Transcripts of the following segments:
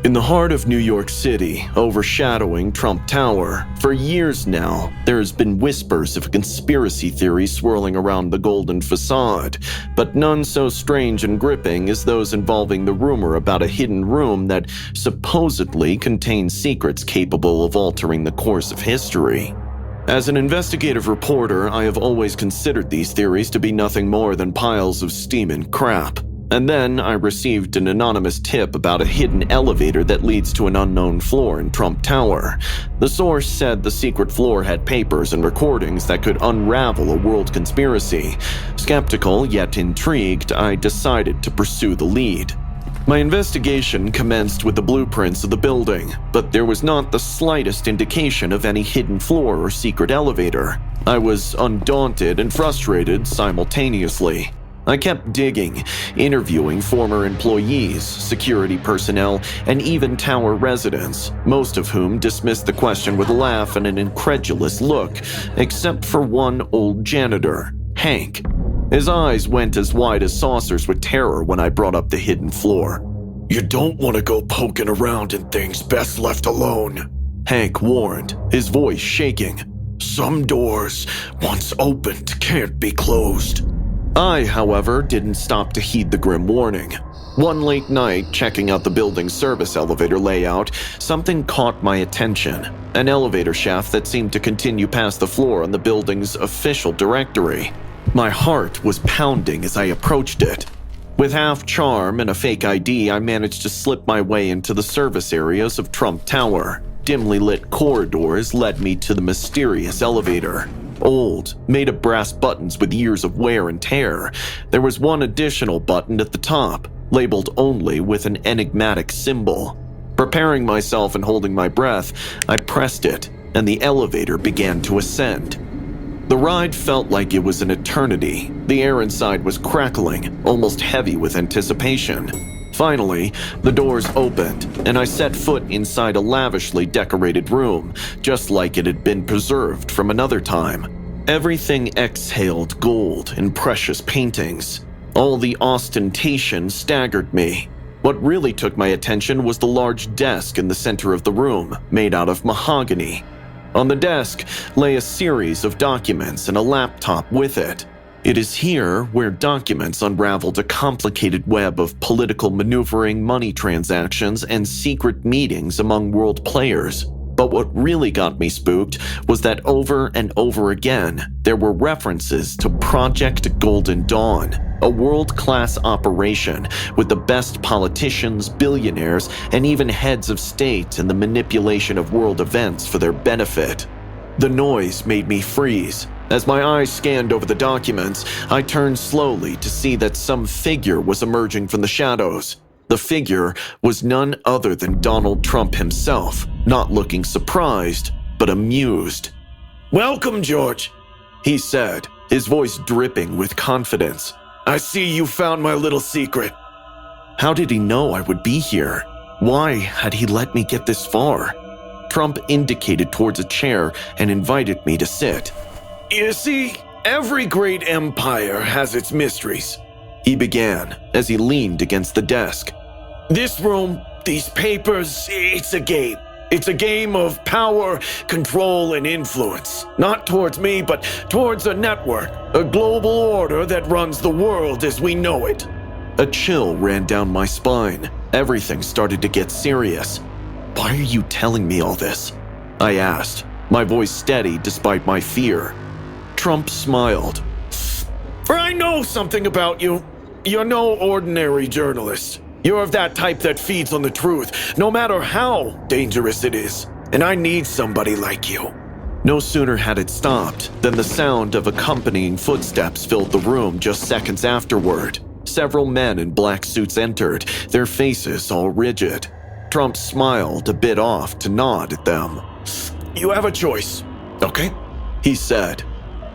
In the heart of New York City, overshadowing Trump Tower, for years now, there has been whispers of a conspiracy theory swirling around the golden facade, but none so strange and gripping as those involving the rumor about a hidden room that supposedly contains secrets capable of altering the course of history. As an investigative reporter, I have always considered these theories to be nothing more than piles of steaming crap. And then I received an anonymous tip about a hidden elevator that leads to an unknown floor in Trump Tower. The source said the secret floor had papers and recordings that could unravel a world conspiracy. Skeptical yet intrigued, I decided to pursue the lead. My investigation commenced with the blueprints of the building, but there was not the slightest indication of any hidden floor or secret elevator. I was undaunted and frustrated simultaneously. I kept digging, interviewing former employees, security personnel, and even tower residents, most of whom dismissed the question with a laugh and an incredulous look, except for one old janitor, Hank. His eyes went as wide as saucers with terror when I brought up the hidden floor. "You don't want to go poking around in things best left alone," Hank warned, his voice shaking. "Some doors, once opened, can't be closed." I, however, didn't stop to heed the grim warning. One late night, checking out the building's service elevator layout, something caught my attention. An elevator shaft that seemed to continue past the floor on the building's official directory. My heart was pounding as I approached it. With half charm and a fake ID, I managed to slip my way into the service areas of Trump Tower. Dimly lit corridors led me to the mysterious elevator. Old, made of brass buttons with years of wear and tear. There was one additional button at the top, labeled only with an enigmatic symbol. Preparing myself and holding my breath, I pressed it, and the elevator began to ascend. The ride felt like it was an eternity. The air inside was crackling, almost heavy with anticipation. Finally, the doors opened, and I set foot inside a lavishly decorated room, just like it had been preserved from another time. Everything exhaled gold and precious paintings. All the ostentation staggered me. What really took my attention was the large desk in the center of the room, made out of mahogany. On the desk lay a series of documents and a laptop with it. It is here where documents unraveled a complicated web of political maneuvering, money transactions, and secret meetings among world players. But what really got me spooked was that over and over again, there were references to Project Golden Dawn, a world-class operation with the best politicians, billionaires, and even heads of state in the manipulation of world events for their benefit. The noise made me freeze. As my eyes scanned over the documents, I turned slowly to see that some figure was emerging from the shadows. The figure was none other than Donald Trump himself, not looking surprised, but amused. "Welcome, George," he said, his voice dripping with confidence. "I see you found my little secret." How did he know I would be here? Why had he let me get this far? Trump indicated towards a chair and invited me to sit. "You see, every great empire has its mysteries," he began as he leaned against the desk. "This room, these papers, it's a game. It's a game of power, control, and influence. Not towards me, but towards a network, a global order that runs the world as we know it." A chill ran down my spine. Everything started to get serious. Why are you telling me all this? I asked, my voice steady despite my fear. Trump smiled. "For I know something about you. You're no ordinary journalist. You're of that type that feeds on the truth, no matter how dangerous it is. And I need somebody like you." No sooner had it stopped than the sound of accompanying footsteps filled the room just seconds afterward. Several men in black suits entered, their faces all rigid. Trump smiled a bit off to nod at them. "You have a choice, okay?" he said.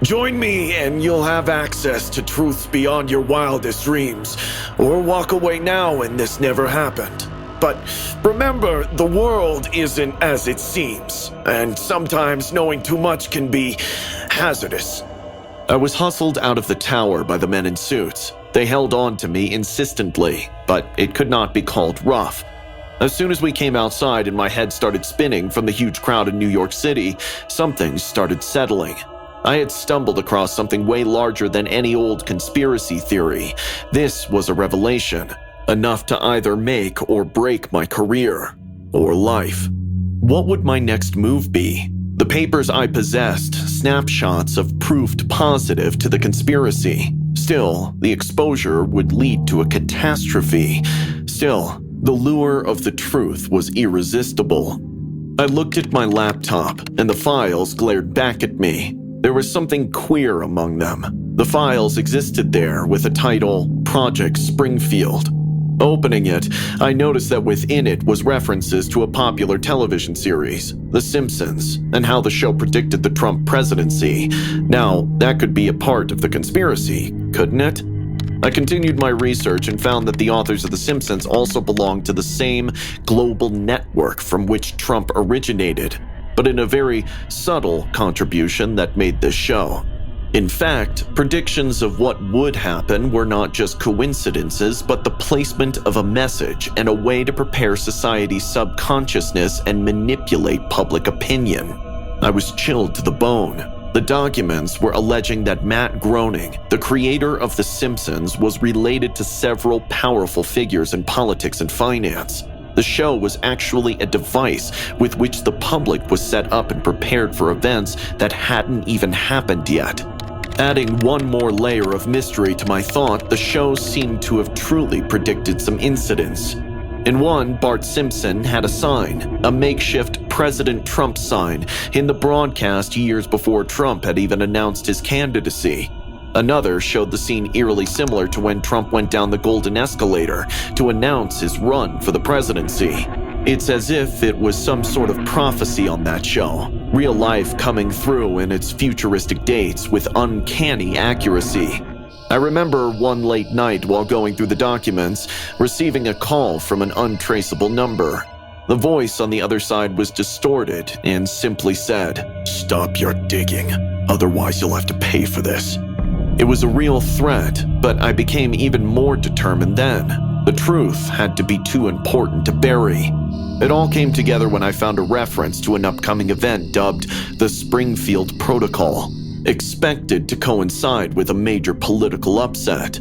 "Join me and you'll have access to truths beyond your wildest dreams, or walk away now and this never happened. But remember, the world isn't as it seems, and sometimes knowing too much can be hazardous." I was hustled out of the tower by the men in suits. They held on to me insistently, but it could not be called rough. As soon as we came outside and my head started spinning from the huge crowd in New York City, something started settling. I had stumbled across something way larger than any old conspiracy theory. This was a revelation, enough to either make or break my career or life. What would my next move be? The papers I possessed, snapshots of proof positive to the conspiracy. Still, the exposure would lead to a catastrophe. Still, the lure of the truth was irresistible. I looked at my laptop, and the files glared back at me. There was something queer among them. The files existed there with the title Project Springfield. Opening it, I noticed that within it was references to a popular television series, The Simpsons, and how the show predicted the Trump presidency. Now, that could be a part of the conspiracy, couldn't it? I continued my research and found that the authors of The Simpsons also belonged to the same global network from which Trump originated, but in a very subtle contribution that made this show. In fact, predictions of what would happen were not just coincidences, but the placement of a message and a way to prepare society's subconsciousness and manipulate public opinion. I was chilled to the bone. The documents were alleging that Matt Groening, the creator of The Simpsons, was related to several powerful figures in politics and finance. The show was actually a device with which the public was set up and prepared for events that hadn't even happened yet. Adding one more layer of mystery to my thought, the show seemed to have truly predicted some incidents. In one, Bart Simpson had a sign, a makeshift President Trump sign, in the broadcast years before Trump had even announced his candidacy. Another showed the scene eerily similar to when Trump went down the golden escalator to announce his run for the presidency. It's as if it was some sort of prophecy on that show, real life coming through in its futuristic dates with uncanny accuracy. I remember one late night while going through the documents, receiving a call from an untraceable number. The voice on the other side was distorted and simply said, "Stop your digging, otherwise you'll have to pay for this." It was a real threat, but I became even more determined then. The truth had to be too important to bury. It all came together when I found a reference to an upcoming event dubbed the Springfield Protocol, expected to coincide with a major political upset.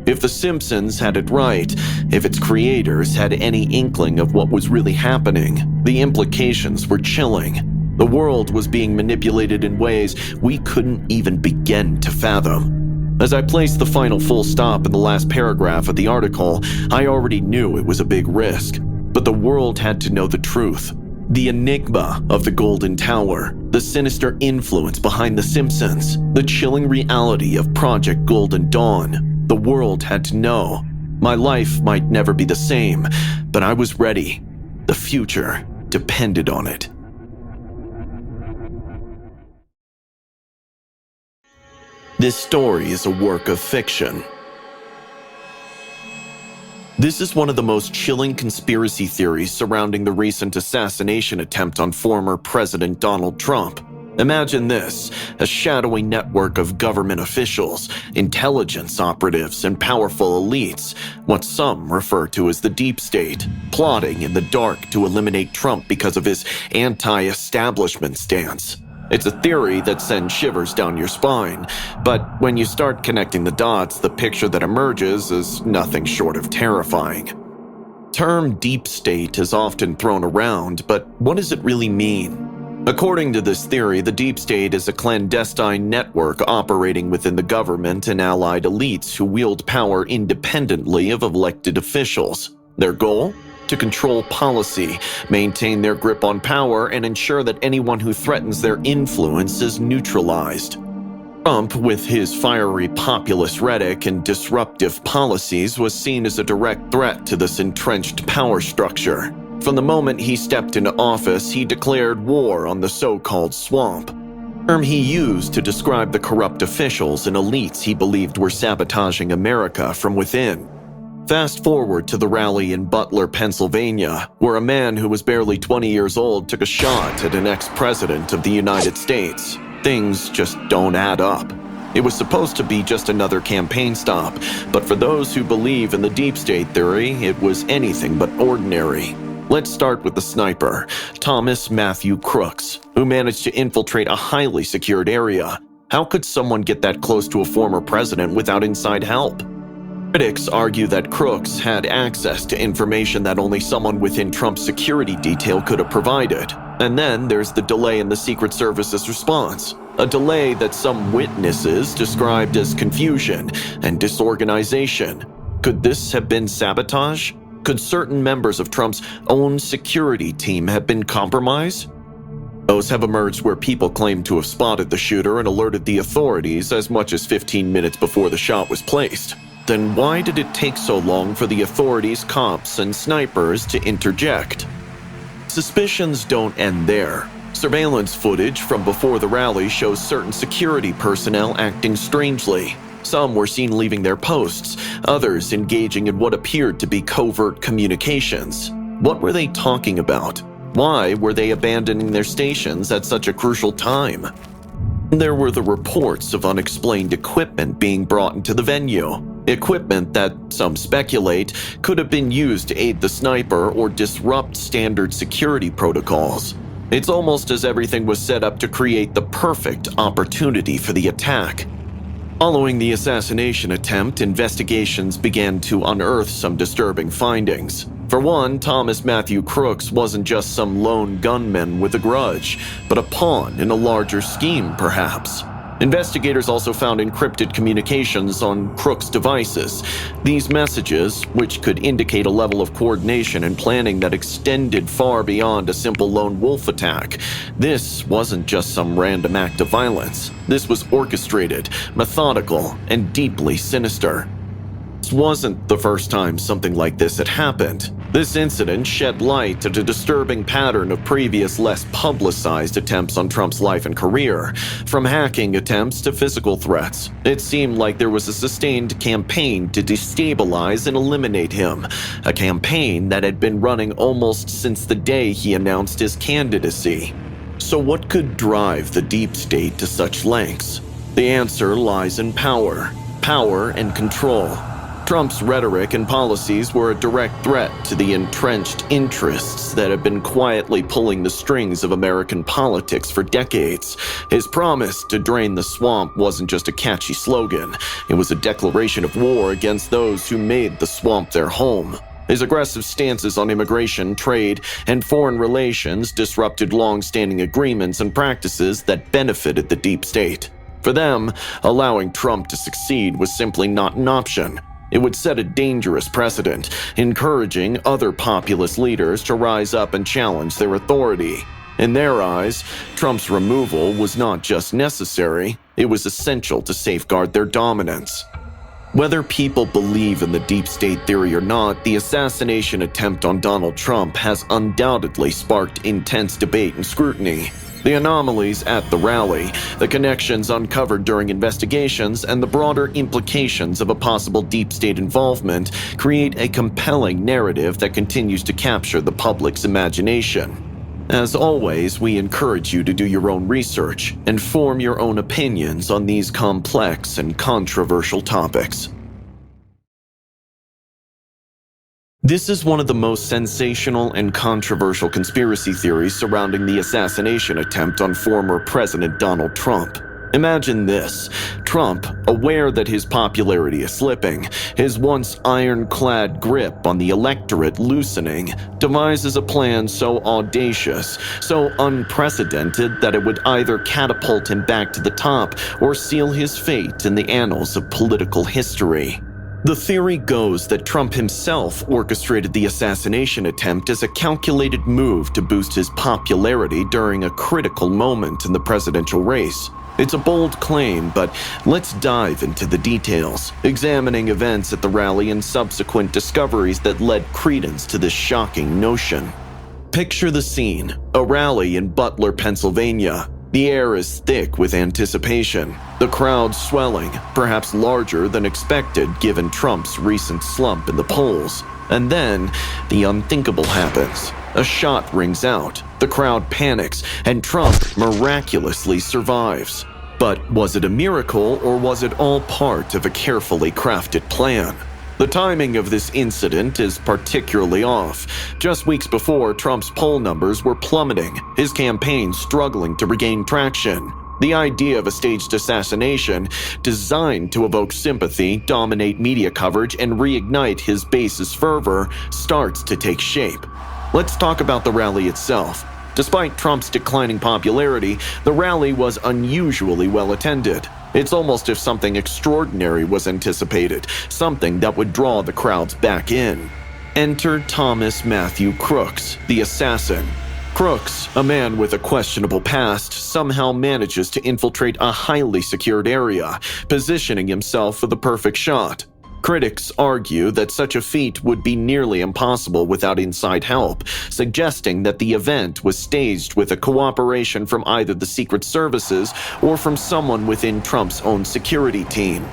If The Simpsons had it right, if its creators had any inkling of what was really happening, the implications were chilling. The world was being manipulated in ways we couldn't even begin to fathom. As I placed the final full stop in the last paragraph of the article, I already knew it was a big risk. But the world had to know the truth. The enigma of the Golden Tower, the sinister influence behind The Simpsons, the chilling reality of Project Golden Dawn. The world had to know. My life might never be the same, but I was ready. The future depended on it. This story is a work of fiction. This is one of the most chilling conspiracy theories surrounding the recent assassination attempt on former President Donald Trump. Imagine this, a shadowy network of government officials, intelligence operatives, and powerful elites, what some refer to as the deep state, plotting in the dark to eliminate Trump because of his anti-establishment stance. It's a theory that sends shivers down your spine, but when you start connecting the dots, the picture that emerges is nothing short of terrifying. Term deep state is often thrown around, but what does it really mean? According to this theory, the deep state is a clandestine network operating within the government and allied elites who wield power independently of elected officials. Their goal? To control policy, maintain their grip on power, and ensure that anyone who threatens their influence is neutralized. Trump, with his fiery populist rhetoric and disruptive policies, was seen as a direct threat to this entrenched power structure. From the moment he stepped into office, he declared war on the so-called swamp, a term he used to describe the corrupt officials and elites he believed were sabotaging America from within. Fast forward to the rally in Butler, Pennsylvania, where a man who was barely 20 years old took a shot at an ex-president of the United States. Things just don't add up. It was supposed to be just another campaign stop, but for those who believe in the deep state theory, it was anything but ordinary. Let's start with the sniper, Thomas Matthew Crooks, who managed to infiltrate a highly secured area. How could someone get that close to a former president without inside help? Critics argue that Crooks had access to information that only someone within Trump's security detail could have provided. And then there's the delay in the Secret Service's response, a delay that some witnesses described as confusion and disorganization. Could this have been sabotage? Could certain members of Trump's own security team have been compromised? Those have emerged where people claim to have spotted the shooter and alerted the authorities as much as 15 minutes before the shot was placed. Then why did it take so long for the authorities, cops, and snipers to interject? Suspicions don't end there. Surveillance footage from before the rally shows certain security personnel acting strangely. Some were seen leaving their posts, others engaging in what appeared to be covert communications. What were they talking about? Why were they abandoning their stations at such a crucial time? There were the reports of unexplained equipment being brought into the venue. Equipment that, some speculate, could have been used to aid the sniper or disrupt standard security protocols. It's almost as everything was set up to create the perfect opportunity for the attack. Following the assassination attempt, investigations began to unearth some disturbing findings. For one, Thomas Matthew Crooks wasn't just some lone gunman with a grudge, but a pawn in a larger scheme, perhaps. Investigators also found encrypted communications on Crooks' devices. These messages, which could indicate a level of coordination and planning that extended far beyond a simple lone wolf attack. This wasn't just some random act of violence. This was orchestrated, methodical, and deeply sinister. This wasn't the first time something like this had happened. This incident shed light to a disturbing pattern of previous, less publicized attempts on Trump's life and career, from hacking attempts to physical threats. It seemed like there was a sustained campaign to destabilize and eliminate him, a campaign that had been running almost since the day he announced his candidacy. So what could drive the deep state to such lengths? The answer lies in power and control. Trump's rhetoric and policies were a direct threat to the entrenched interests that have been quietly pulling the strings of American politics for decades. His promise to drain the swamp wasn't just a catchy slogan. It was a declaration of war against those who made the swamp their home. His aggressive stances on immigration, trade, and foreign relations disrupted long-standing agreements and practices that benefited the deep state. For them, allowing Trump to succeed was simply not an option. It would set a dangerous precedent, encouraging other populist leaders to rise up and challenge their authority. In their eyes, Trump's removal was not just necessary, it was essential to safeguard their dominance. Whether people believe in the deep state theory or not, the assassination attempt on Donald Trump has undoubtedly sparked intense debate and scrutiny. The anomalies at the rally, the connections uncovered during investigations, and the broader implications of a possible deep state involvement create a compelling narrative that continues to capture the public's imagination. As always, we encourage you to do your own research and form your own opinions on these complex and controversial topics. This is one of the most sensational and controversial conspiracy theories surrounding the assassination attempt on former President Donald Trump. Imagine this: Trump, aware that his popularity is slipping, his once ironclad grip on the electorate loosening, devises a plan so audacious, so unprecedented that it would either catapult him back to the top or seal his fate in the annals of political history. The theory goes that Trump himself orchestrated the assassination attempt as a calculated move to boost his popularity during a critical moment in the presidential race. It's a bold claim, but let's dive into the details, examining events at the rally and subsequent discoveries that led credence to this shocking notion. Picture the scene: a rally in Butler, Pennsylvania. The air is thick with anticipation, the crowd swelling, perhaps larger than expected given Trump's recent slump in the polls. And then, the unthinkable happens. A shot rings out, the crowd panics, and Trump miraculously survives. But was it a miracle, or was it all part of a carefully crafted plan? The timing of this incident is particularly off. Just weeks before, Trump's poll numbers were plummeting, his campaign struggling to regain traction. The idea of a staged assassination, designed to evoke sympathy, dominate media coverage, and reignite his base's fervor, starts to take shape. Let's talk about the rally itself. Despite Trump's declining popularity, the rally was unusually well attended. It's almost as if something extraordinary was anticipated, something that would draw the crowds back in. Enter Thomas Matthew Crooks, the assassin. Crooks, a man with a questionable past, somehow manages to infiltrate a highly secured area, positioning himself for the perfect shot. Critics argue that such a feat would be nearly impossible without inside help, suggesting that the event was staged with a cooperation from either the Secret Services or from someone within Trump's own security team.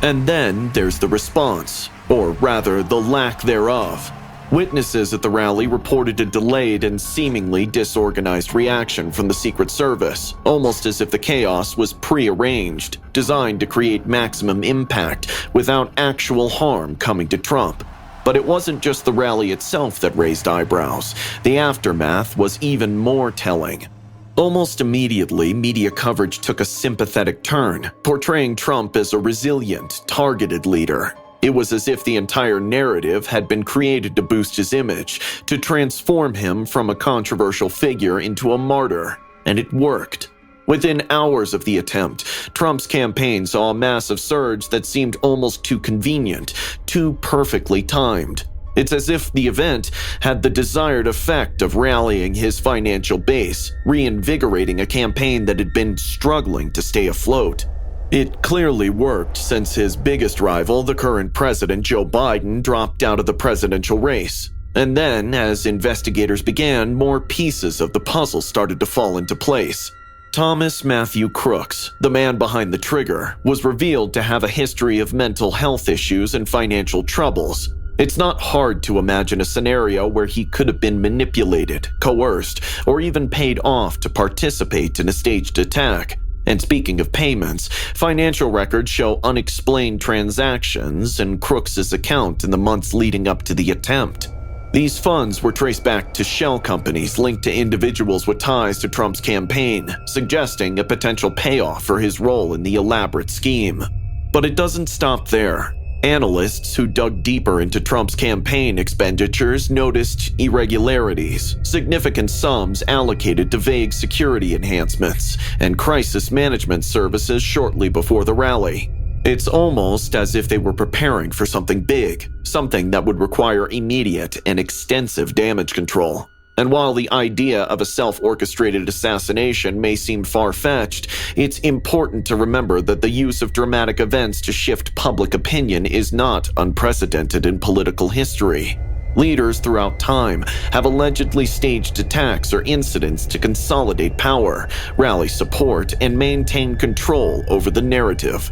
And then there's the response, or rather the lack thereof. Witnesses at the rally reported a delayed and seemingly disorganized reaction from the Secret Service, almost as if the chaos was pre-arranged, designed to create maximum impact without actual harm coming to Trump. But it wasn't just the rally itself that raised eyebrows. The aftermath was even more telling. Almost immediately, media coverage took a sympathetic turn, portraying Trump as a resilient, targeted leader. It was as if the entire narrative had been created to boost his image, to transform him from a controversial figure into a martyr, and it worked. Within hours of the attempt, Trump's campaign saw a massive surge that seemed almost too convenient, too perfectly timed. It's as if the event had the desired effect of rallying his financial base, reinvigorating a campaign that had been struggling to stay afloat. It clearly worked since his biggest rival, the current president Joe Biden, dropped out of the presidential race. And then, as investigators began, more pieces of the puzzle started to fall into place. Thomas Matthew Crooks, the man behind the trigger, was revealed to have a history of mental health issues and financial troubles. It's not hard to imagine a scenario where he could have been manipulated, coerced, or even paid off to participate in a staged attack. And speaking of payments, financial records show unexplained transactions in Crooks' account in the months leading up to the attempt. These funds were traced back to shell companies linked to individuals with ties to Trump's campaign, suggesting a potential payoff for his role in the elaborate scheme. But it doesn't stop there. Analysts who dug deeper into Trump's campaign expenditures noticed irregularities, significant sums allocated to vague security enhancements, and crisis management services shortly before the rally. It's almost as if they were preparing for something big, something that would require immediate and extensive damage control. And while the idea of a self-orchestrated assassination may seem far-fetched, it's important to remember that the use of dramatic events to shift public opinion is not unprecedented in political history. Leaders throughout time have allegedly staged attacks or incidents to consolidate power, rally support, and maintain control over the narrative.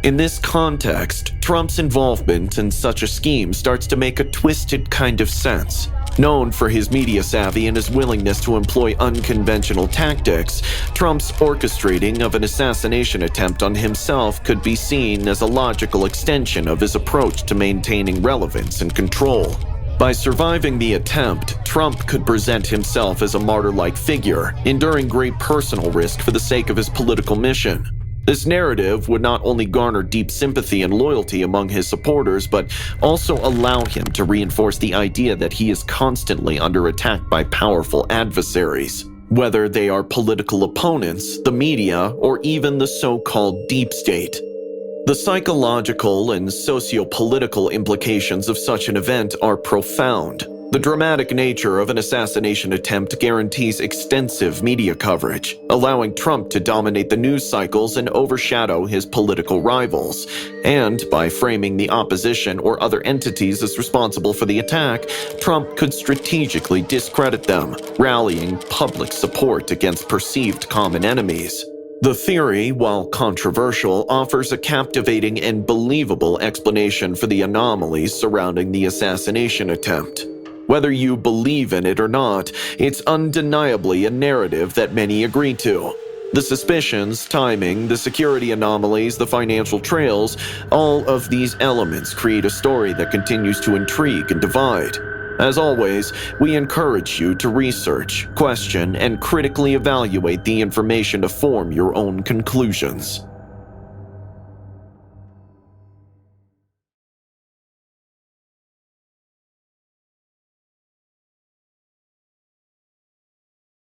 In this context, Trump's involvement in such a scheme starts to make a twisted kind of sense. Known for his media savvy and his willingness to employ unconventional tactics, Trump's orchestrating of an assassination attempt on himself could be seen as a logical extension of his approach to maintaining relevance and control. By surviving the attempt, Trump could present himself as a martyr-like figure, enduring great personal risk for the sake of his political mission. This narrative would not only garner deep sympathy and loyalty among his supporters, but also allow him to reinforce the idea that he is constantly under attack by powerful adversaries, whether they are political opponents, the media, or even the so-called deep state. The psychological and socio-political implications of such an event are profound. The dramatic nature of an assassination attempt guarantees extensive media coverage, allowing Trump to dominate the news cycles and overshadow his political rivals. And by framing the opposition or other entities as responsible for the attack, Trump could strategically discredit them, rallying public support against perceived common enemies. The theory, while controversial, offers a captivating and believable explanation for the anomalies surrounding the assassination attempt. Whether you believe in it or not, it's undeniably a narrative that many agree to. The suspicions, timing, the security anomalies, the financial trails, all of these elements create a story that continues to intrigue and divide. As always, we encourage you to research, question, and critically evaluate the information to form your own conclusions.